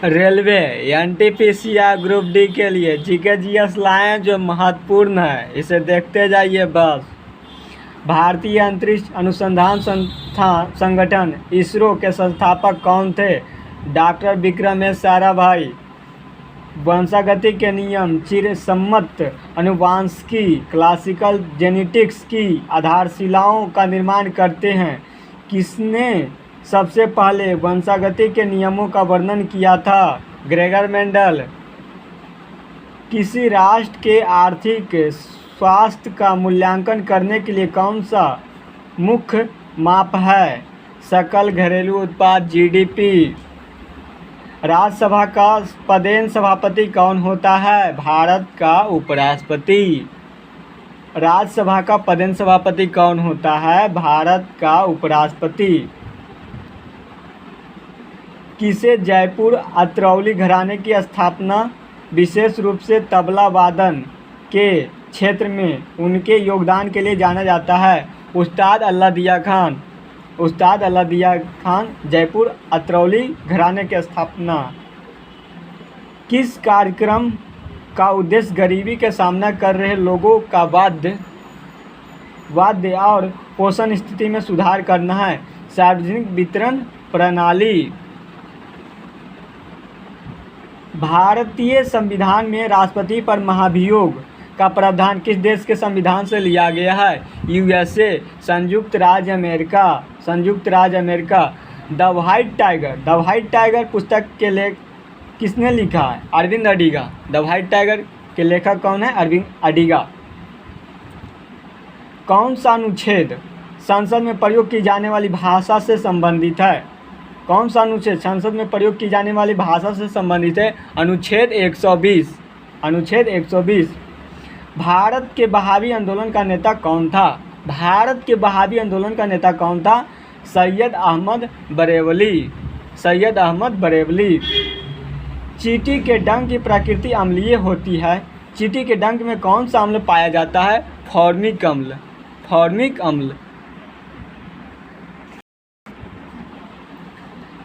Railway NTPC या group D के लिए जीके जीएस लाएँ जो महत्वपूर्ण है, इसे देखते जाइए बस। भारतीय अंतरिक्ष अनुसंधान संगठन इसरो के संस्थापक कौन थे? Doctor Vikram S Sarabhai. वंशागति के नियम चिरसम्मत आनुवंशिकी क्लासिकल जेनेटिक्स की आधारशिलाओं का निर्माण करते हैं। किसने सबसे पहले वंशागति के नियमों का वर्णन किया था? Gregor Mendel. किसी राष्ट्र के आर्थिक स्वास्थ्य का मूल्यांकन करने के लिए कौन सा मुख्य माप है? सकल घरेलू उत्पाद जीडीपी। राज्यसभा का पदेन सभापति कौन होता है? भारत का उपराष्ट्रपति। राज्यसभा का पदेन सभापति कौन होता है? भारत का उपराष्ट्रपति। किसे जयपुर अतरौली घराने की स्थापना विशेष रूप से तबला वादन के क्षेत्र में उनके योगदान के लिए जाना जाता है? उस्ताद अल्लादिया खान। उस्ताद अल्लादिया खान जयपुर अतरौली घराने की स्थापना। किस कार्यक्रम का उद्देश्य गरीबी के सामना कर रहे लोगों का वाद्य और पोषण स्थिति में सुधार करना है? सार्वजनिक वितरण प्रणाली। भारतीय संविधान में राष्ट्रपति पर महाभियोग का प्रावधान किस देश के संविधान से लिया गया है? यूएसए, संयुक्त राज्य अमेरिका। संयुक्त राज्य अमेरिका। द व्हाइट टाइगर पुस्तक के किसने लिखा है? Arvind Adiga. The White Tiger के लेखक कौन है? अरविंद अडिगा। कौन सा अनुच्छेद संसद में प्रयोग की जाने वाली भाषा से संबंधित है? कौन सा अनुच्छेद संसद में प्रयोग की जाने वाली भाषा से संबंधित है? अनुच्छेद 120। अनुच्छेद 120। भारत के बहावी आंदोलन का नेता कौन था? भारत के बहावी आंदोलन का नेता कौन था? सैयद अहमद बरेवली। सैयद अहमद बरेवली। चींटी के डंक की प्रकृति अम्लीय होती है। चींटी के डंक में कौन सा अम्ल पाया जाता है? फॉर्मिक अम्ल। फॉर्मिक अम्ल।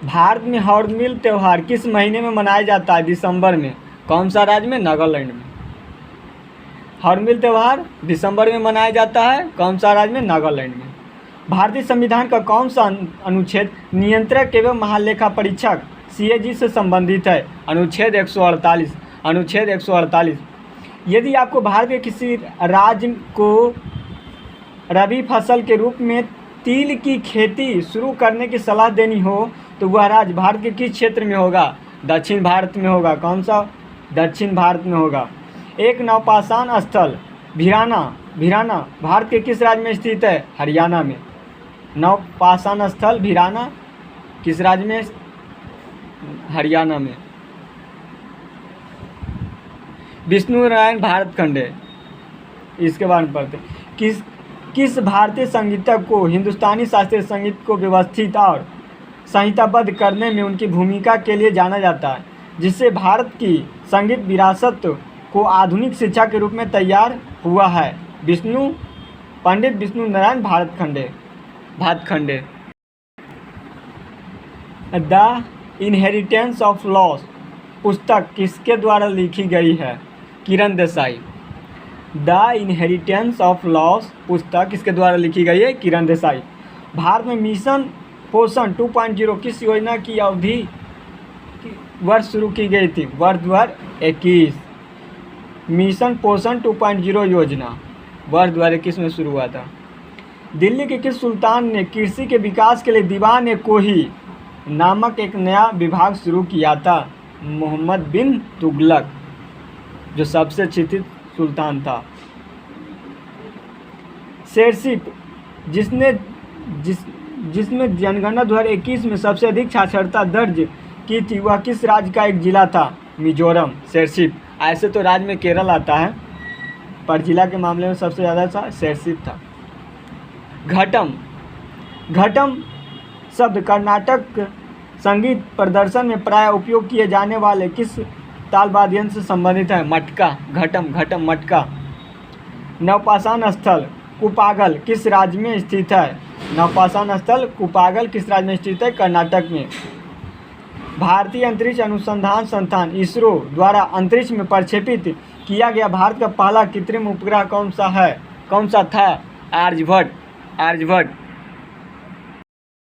भारत में हॉर्नबिल त्यौहार किस महीने में मनाया जाता है? दिसंबर में। कौन सा राज्य में? नागालैंड में। हॉर्नबिल त्यौहार दिसंबर में मनाया जाता है। कौन सा राज्य में? नागालैंड में। भारतीय संविधान का कौन सा अनुच्छेद नियंत्रक एवं महालेखा परीक्षक सीएजी से संबंधित है? अनुच्छेद 148। अनुच्छेद 148। यदि आपको भारत के किसी राज्य को रबी फसल के रूप में तिल की खेती शुरू करने की सलाह देनी हो तो वह राज्य भारत के किस क्षेत्र में होगा? दक्षिण भारत में होगा। कौन सा? दक्षिण भारत में होगा। एक नवपाषाण स्थल भिराना भारत के किस राज्य में स्थित है? हरियाणा में। नवपाषाण स्थल भिराना किस राज्य में? हरियाणा में। विष्णु नारायण भारत खंडे, इसके बारे में पढ़ते। किस भारतीय संगीतक को हिंदुस्तानी शास्त्रीय संगीत को व्यवस्थित और संहिताबद्ध करने में उनकी भूमिका के लिए जाना जाता है, जिससे भारत की संगीत विरासत को आधुनिक शिक्षा के रूप में तैयार हुआ है? Pandit Vishnu Narayan Bhatkhande. The inheritance of loss पुस्तक किसके द्वारा लिखी गई है? Kiran Desai. The inheritance of loss पुस्तक किसके द्वारा लिखी गई है? किरण देसाई। भारत में मिशन पोषण 2.0 किस योजना की अवधि वर्ष शुरू की गई थी? वर्ष 2021। मिशन पोषण 2.0 योजना वर्ष 2021 में शुरू हुआ था। दिल्ली के किस सुल्तान ने कृषि के विकास के लिए दीवान-ए-कोही नामक एक नया विभाग शुरू किया था? मोहम्मद बिन तुगलक, जो सबसे शिक्षित सुल्तान था। शेरशिप जिसमें जनगणना 2021 में सबसे अधिक साक्षरता दर्ज की थी, वह किस राज्य का एक जिला था? मिजोरम। शेरशिप। ऐसे तो राज्य में केरल आता है, पर जिला के मामले में सबसे ज़्यादा शेरशिप था। घटम शब्द कर्नाटक संगीत प्रदर्शन में प्राय उपयोग किए जाने वाले किस ताल वाद्य यंत्र से संबंधित है? मटका। घटम मटका। नवपाषाण स्थल कुपागल किस राज्य में स्थित है? नवपाषाण स्थल कुपागल किस राज्य में स्थित है? कर्नाटक में। भारतीय अंतरिक्ष अनुसंधान संस्थान इसरो द्वारा अंतरिक्ष में प्रक्षेपित किया गया भारत का पहला कृत्रिम उपग्रह कौन सा था? आर्यभट्ट।